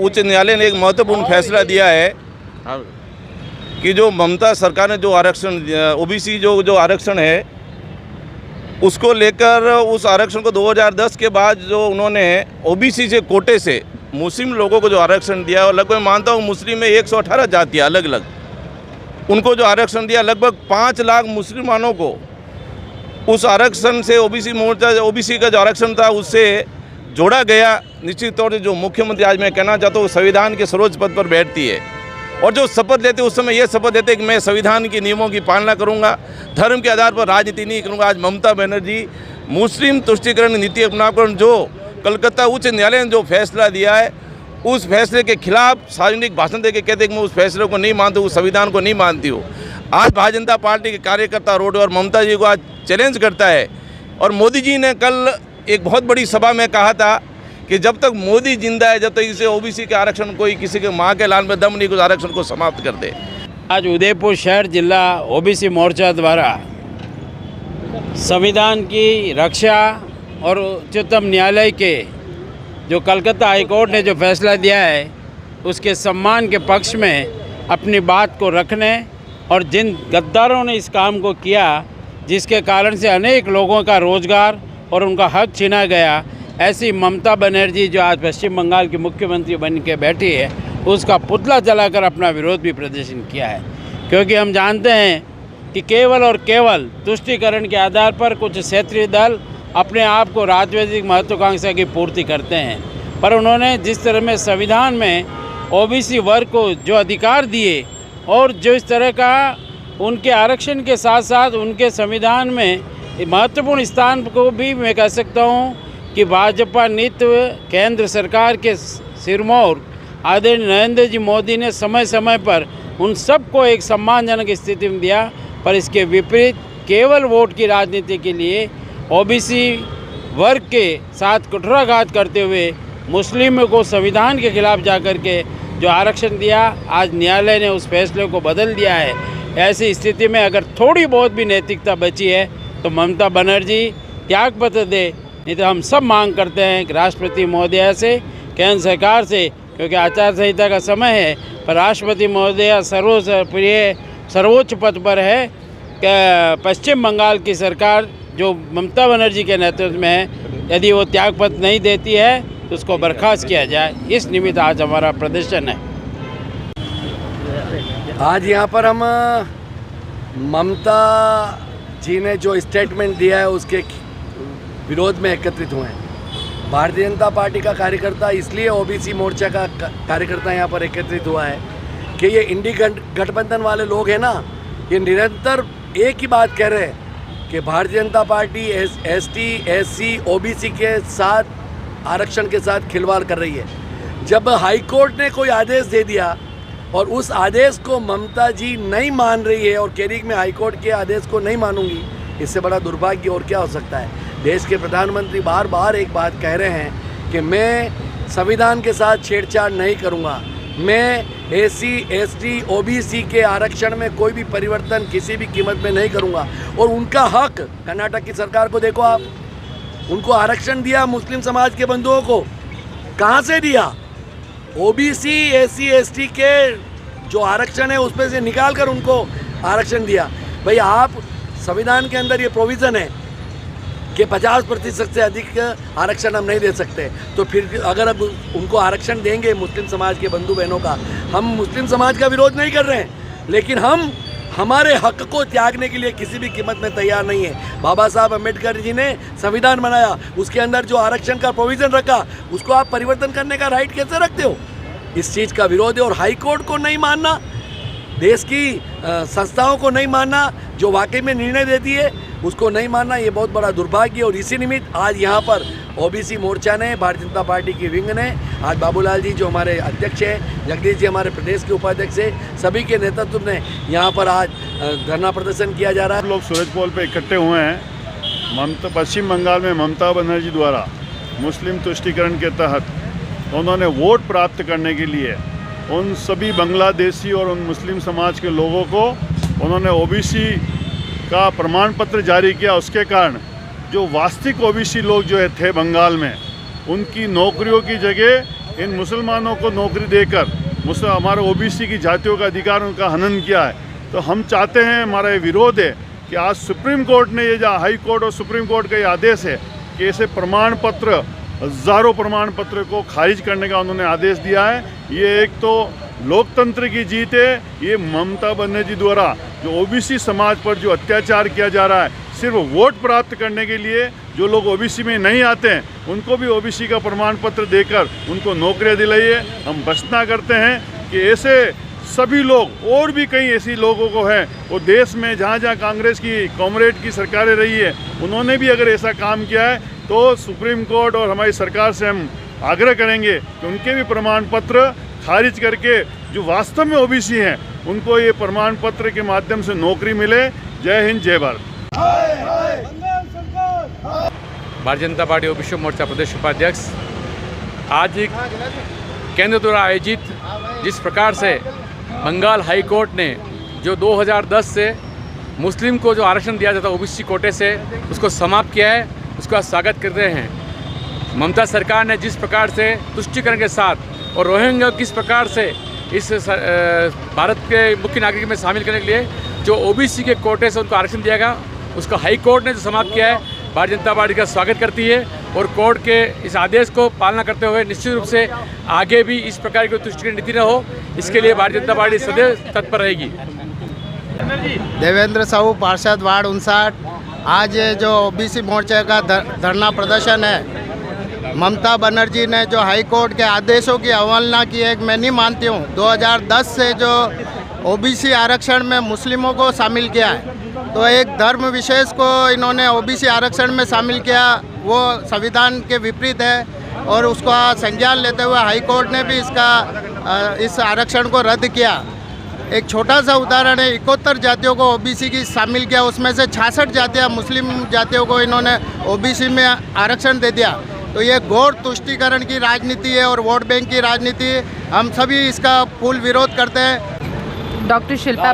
उच्च न्यायालय ने एक महत्वपूर्ण फैसला दिया है कि जो ममता सरकार ने जो आरक्षण ओबीसी जो आरक्षण है उसको लेकर उस आरक्षण को 2010 के बाद जो उन्होंने ओबीसी से कोटे से मुस्लिम लोगों को जो आरक्षण दिया, और लगभग मानता हूँ मुस्लिम में 118 जातियाँ अलग अलग, उनको जो आरक्षण दिया, लगभग 5 लाख मुसलमानों को उस आरक्षण से ओबीसी का जो आरक्षण था उससे जोड़ा गया। निश्चित तौर से जो मुख्यमंत्री, आज मैं कहना चाहता हूँ, संविधान के सर्वोच्च पद पर बैठती है और जो शपथ लेते उस समय ये शपथ लेते कि मैं संविधान के नियमों की पालना करूंगा, धर्म के आधार पर राजनीति नहीं करूंगा। आज ममता बनर्जी मुस्लिम तुष्टीकरण नीति अपनाकर जो कलकत्ता उच्च न्यायालय ने जो फैसला दिया है उस फैसले के खिलाफ सार्वजनिक भाषण देकर कहते हैं कि मैं उस फैसले को नहीं मानती हूँ, उस संविधान को नहीं मानती हूँ। आज भारतीय जनता पार्टी के कार्यकर्ता रोड और ममता जी को आज चैलेंज करता है। और मोदी जी ने कल एक बहुत बड़ी सभा में कहा था कि जब तक मोदी जिंदा है, जब तक इसे ओबीसी के आरक्षण कोई किसी के माँ के लाल में दम नहीं, उस आरक्षण को समाप्त कर दे। आज उदयपुर शहर जिला ओबीसी मोर्चा द्वारा संविधान की रक्षा और उच्चतम न्यायालय के जो कलकत्ता हाईकोर्ट ने जो फैसला दिया है उसके सम्मान के पक्ष में अपनी बात को रखने और जिन गद्दारों ने इस काम को किया, जिसके कारण से अनेक लोगों का रोजगार और उनका हक छीना गया, ऐसी ममता बनर्जी जो आज पश्चिम बंगाल की मुख्यमंत्री बन के बैठी है, उसका पुतला जलाकर अपना विरोध भी प्रदर्शन किया है। क्योंकि हम जानते हैं कि केवल और केवल तुष्टीकरण के आधार पर कुछ क्षेत्रीय दल अपने आप को राजनीतिक महत्वाकांक्षा की पूर्ति करते हैं, पर उन्होंने जिस तरह में संविधान में ओबीसी वर्ग को जो अधिकार दिए और जो इस तरह का उनके आरक्षण के साथ साथ उनके संविधान में महत्वपूर्ण स्थान को भी मैं कह सकता हूँ कि भाजपा नेतृत्व केंद्र सरकार के सिरमौर आदरणीय नरेंद्र जी मोदी ने समय समय पर उन सबको एक सम्मानजनक स्थिति में दिया, पर इसके विपरीत केवल वोट की राजनीति के लिए ओबीसी वर्ग के साथ कुठाराघात करते हुए मुस्लिमों को संविधान के खिलाफ जाकर के जो आरक्षण दिया, आज न्यायालय ने उस फैसले को बदल दिया है। ऐसी स्थिति में अगर थोड़ी बहुत भी नैतिकता बची है तो ममता बनर्जी त्यागपत्र दे, नहीं तो हम सब मांग करते हैं कि राष्ट्रपति महोदया से, केंद्र सरकार से, क्योंकि आचार संहिता का समय है, पर राष्ट्रपति महोदया सर्वोच्च पद पर है कि पश्चिम बंगाल की सरकार जो ममता बनर्जी के नेतृत्व में है, यदि वो त्यागपत्र नहीं देती है तो उसको बर्खास्त किया जाए। इस निमित्त आज हमारा प्रदर्शन है। आज यहाँ पर हम ममता जी ने जो स्टेटमेंट दिया है उसके विरोध में एकत्रित हुए हैं। भारतीय जनता पार्टी का कार्यकर्ता, इसलिए ओबीसी मोर्चा का कार्यकर्ता यहाँ पर एकत्रित हुआ है कि ये इंडी गठबंधन वाले लोग हैं ना, ये निरंतर एक ही बात कह रहे हैं कि Bharatiya Janata party ST, SC, OBC के साथ, आरक्षण के साथ खिलवाड़ कर रही है। जब हाई कोर्ट ने कोई आदेश दे दिया और उस आदेश को ममता जी नहीं मान रही है और कह रही मैं हाई कोर्ट के आदेश को नहीं मानूंगी, इससे बड़ा दुर्भाग्य और क्या हो सकता है। देश के प्रधानमंत्री बार बार एक बात कह रहे हैं कि मैं संविधान के साथ छेड़छाड़ नहीं करूंगा, मैं एससी, एसटी, ओबीसी के आरक्षण में कोई भी परिवर्तन किसी भी कीमत में नहीं करूंगा। और उनका हक, कर्नाटक की सरकार को देखो आप, उनको आरक्षण दिया मुस्लिम समाज के बंधुओं को, कहाँ से दिया? ओबीसी, एससी, एसटी के जो आरक्षण है उसमें से निकाल कर उनको आरक्षण दिया। भाई आप संविधान के अंदर ये प्रोविज़न है कि 50% से अधिक आरक्षण हम नहीं दे सकते, तो फिर अगर अब उनको आरक्षण देंगे मुस्लिम समाज के बंधु बहनों का, हम मुस्लिम समाज का विरोध नहीं कर रहे हैं, लेकिन हम हमारे हक को त्यागने के लिए किसी भी कीमत में तैयार नहीं है। बाबा साहब अम्बेडकर जी ने संविधान बनाया, उसके अंदर जो आरक्षण का प्रोविज़न रखा उसको आप परिवर्तन करने का राइट कैसे रखते हो? इस चीज़ का विरोध है। और हाई कोर्ट को नहीं मानना, देश की संस्थाओं को नहीं मानना, जो वाकई में निर्णय देती है उसको नहीं मानना, ये बहुत बड़ा दुर्भाग्य। और इसी निमित्त आज यहाँ पर ओबीसी मोर्चा ने, भारतीय जनता पार्टी की विंग ने, आज बाबूलाल जी जो हमारे अध्यक्ष हैं, जगदीश जी हमारे प्रदेश के उपाध्यक्ष हैं, सभी के नेतृत्व में यहाँ पर आज धरना प्रदर्शन किया जा रहा है। लोग सूरज पोल पे इकट्ठे हुए हैं पश्चिम बंगाल में ममता बनर्जी द्वारा मुस्लिम तुष्टीकरण के तहत उन्होंने वोट प्राप्त करने के लिए उन सभी बांग्लादेशी और उन मुस्लिम समाज के लोगों को उन्होंने ओबीसी का प्रमाण पत्र जारी किया। उसके कारण जो वास्तविक ओबीसी लोग जो थे बंगाल में, उनकी नौकरियों की जगह इन मुसलमानों को नौकरी देकर हमारे ओबीसी की जातियों का अधिकारों का हनन किया है। तो हम चाहते हैं, हमारा ये विरोध है कि आज सुप्रीम कोर्ट ने ये जो हाई कोर्ट और सुप्रीम कोर्ट का ये आदेश है कि ऐसे प्रमाण पत्र, हज़ारों प्रमाण पत्र को खारिज करने का उन्होंने आदेश दिया है। ये एक तो लोकतंत्र की जीत है। ये ममता बनर्जी द्वारा जो ओबीसी समाज पर जो अत्याचार किया जा रहा है, सिर्फ वोट प्राप्त करने के लिए जो लोग ओबीसी में नहीं आते हैं उनको भी ओबीसी का प्रमाण पत्र देकर उनको नौकरियां दिलाइए। हम घोषणा करते हैं कि ऐसे सभी लोग और भी कई ऐसी लोगों को है वो देश में जहाँ जहाँ कांग्रेस की कॉमरेड की सरकारें रही है उन्होंने भी अगर ऐसा काम किया है तो सुप्रीम कोर्ट और हमारी सरकार से हम आग्रह करेंगे कि उनके भी प्रमाण पत्र खारिज करके जो वास्तव में ओबीसी हैं उनको ये प्रमाण पत्र के माध्यम से नौकरी मिले। जय हिंद, जय भारत। भारतीय जनता पार्टी ओबीसी मोर्चा प्रदेश उपाध्यक्ष आज केंद्र द्वारा आयोजित जिस प्रकार से बंगाल हाई कोर्ट ने जो 2010 से मुस्लिम को जो आरक्षण दिया जाता है ओबीसी कोटे से उसको समाप्त किया है, उसका स्वागत करते हैं। ममता सरकार ने जिस प्रकार से तुष्टिकरण के साथ और रोहिंग्या किस प्रकार से इस भारत के मुख्य नागरिक में शामिल करने के लिए जो ओबीसी के कोटे से उनको आरक्षण दिया गया उसका हाई कोर्ट ने जो समाप्त किया है, भारतीय जनता पार्टी का स्वागत करती है और कोर्ट के इस आदेश को पालना करते हुए निश्चित रूप से आगे भी इस प्रकार की तुष्टिकरण नीति न हो, इसके लिए भारतीय जनता पार्टी सदैव तत्पर रहेगी। देवेंद्र साहू, पार्षद वार्ड 59। आज जो ओबीसी मोर्चे का धरना प्रदर्शन है, ममता बनर्जी ने जो हाई कोर्ट के आदेशों की अवहेलना की है, मैं नहीं मानती हूँ। 2010 से जो ओबीसी आरक्षण में मुस्लिमों को शामिल किया है, तो एक धर्म विशेष को इन्होंने ओबीसी आरक्षण में शामिल किया, वो संविधान के विपरीत है और उसका संज्ञान लेते हुए हाई कोर्ट ने भी इस आरक्षण को रद्द किया। एक छोटा सा उदाहरण है, 71 जातियों को ओबीसी की शामिल किया, उसमें से 66 जातियाँ मुस्लिम जातियों को इन्होंने ओबीसी में आरक्षण दे दिया। तो ये घोर तुष्टीकरण की राजनीति है और वोट बैंक की राजनीति है। हम सभी इसका फुल विरोध करते हैं। डॉक्टर शिल्पा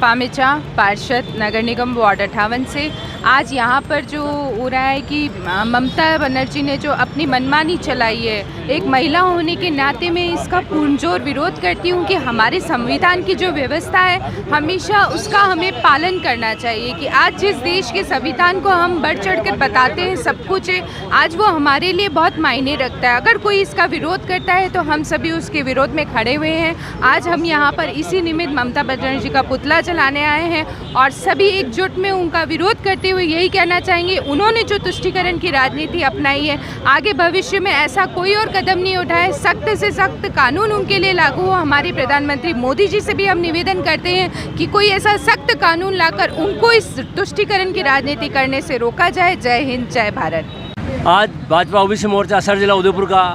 पामेचा, पार्षद नगर निगम वार्ड 58 से। आज यहाँ पर जो हो रहा है कि ममता बनर्जी ने जो अपनी मनमानी चलाई है, एक महिला होने के नाते मैं इसका पुरजोर विरोध करती हूँ कि हमारे संविधान की जो व्यवस्था है हमेशा उसका हमें पालन करना चाहिए। कि आज जिस देश के संविधान को हम बढ़ चढ़ कर बताते हैं सब कुछ है, आज वो हमारे लिए बहुत मायने रखता है। अगर कोई इसका विरोध करता है तो हम सभी उसके विरोध में खड़े हुए हैं। आज हम यहाँ पर इसी निमित्त ममता बनर्जी का पुतला जलाने आए हैं और सभी एकजुट में उनका विरोध करते हुए यही कहना चाहेंगे, उन्होंने जो तुष्टीकरण की राजनीति अपनाई है, आगे भविष्य में ऐसा कोई और कदम नहीं उठाए, सख्त से सख्त कानून उनके लिए लागू हो। हमारे प्रधानमंत्री मोदी जी से भी हम निवेदन करते हैं कि कोई ऐसा सख्त कानून लाकर उनको इस तुष्टीकरण की राजनीति करने से रोका जाए। जय हिंद, जय भारत। आज भाजपा ओबीसी मोर्चा असर जिला उदयपुर का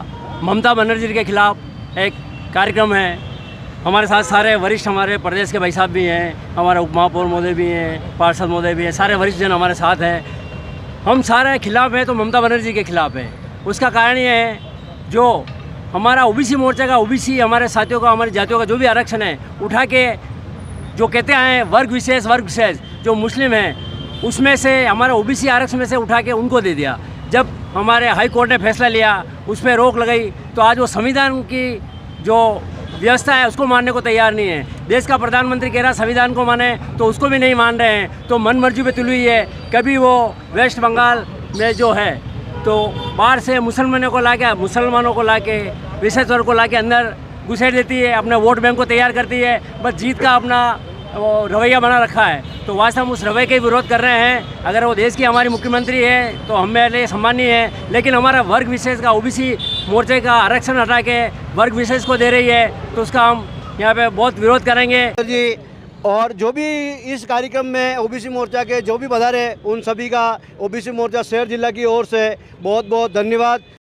ममता बनर्जी के खिलाफ एक कार्यक्रम है। हमारे साथ सारे वरिष्ठ हमारे प्रदेश के भाई साहब भी हैं, हमारे उप महापौर महोदय भी हैं, पार्षद महोदय भी हैं, सारे वरिष्ठ जन हमारे साथ हैं। हम सारे खिलाफ हैं तो ममता बनर्जी के खिलाफ है। उसका कारण ये है, जो हमारा ओबीसी मोर्चा का ओबीसी हमारे साथियों का, हमारी जातियों का जो भी आरक्षण है उठा के जो कहते हैं वर्ग विशेष जो मुस्लिम हैं उसमें से हमारे ओबीसी आरक्षण में से उठा के उनको दे दिया। जब हमारे हाई कोर्ट ने फैसला लिया, उस पर रोक लगाई, तो आज वो संविधान की जो व्यवस्था है उसको मानने को तैयार नहीं है। देश का प्रधानमंत्री कह रहा संविधान को माने तो उसको भी नहीं मान रहे हैं, तो मन मर्जी पे तुली हुई है। कभी वो वेस्ट बंगाल में जो है तो बाहर से मुसलमानों को ला के विशेष वर्ग को ला के अंदर घुसेड़ देती है, अपने वोट बैंक को तैयार करती है, बस जीत का अपना वो रवैया बना रखा है। तो वास्तव हम उस रवैये का विरोध कर रहे हैं। अगर वो देश की हमारी मुख्यमंत्री है तो हमें लिए सम्मानीय है, लेकिन हमारा वर्ग विशेष का ओबीसी मोर्चे का आरक्षण हटा के वर्ग विशेष को दे रही है, तो उसका हम यहाँ पे बहुत विरोध करेंगे जी। और जो भी इस कार्यक्रम में ओबीसी मोर्चा के जो भी पधारे, उन सभी का ओबीसी मोर्चा शहर जिला की ओर से बहुत बहुत धन्यवाद।